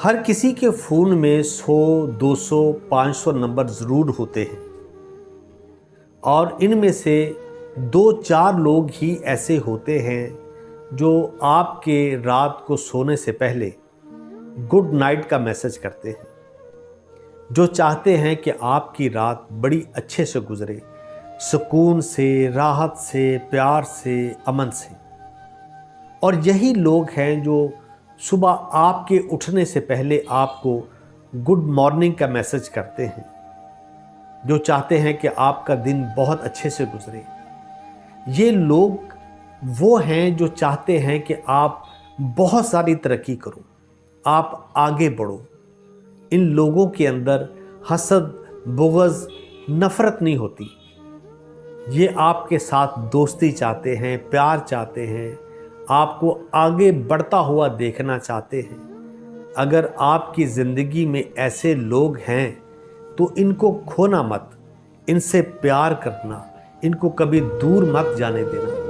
हर किसी के फ़ोन में 100, 200, 500 नंबर ज़रूर होते हैं और इनमें से 2-4 लोग ही ऐसे होते हैं जो आपके रात को सोने से पहले गुड नाइट का मैसेज करते हैं, जो चाहते हैं कि आपकी रात बड़ी अच्छे से गुजरे, सुकून से, राहत से, प्यार से, अमन से। और यही लोग हैं जो सुबह आपके उठने से पहले आपको गुड मॉर्निंग का मैसेज करते हैं, जो चाहते हैं कि आपका दिन बहुत अच्छे से गुजरे। ये लोग वो हैं जो चाहते हैं कि आप बहुत सारी तरक्की करो, आप आगे बढ़ो। इन लोगों के अंदर हसद, बुग़्ज़, नफ़रत नहीं होती। ये आपके साथ दोस्ती चाहते हैं, प्यार चाहते हैं, आपको आगे बढ़ता हुआ देखना चाहते हैं। अगर आपकी ज़िंदगी में ऐसे लोग हैं तो इनको खोना मत, इनसे प्यार करना, इनको कभी दूर मत जाने देना।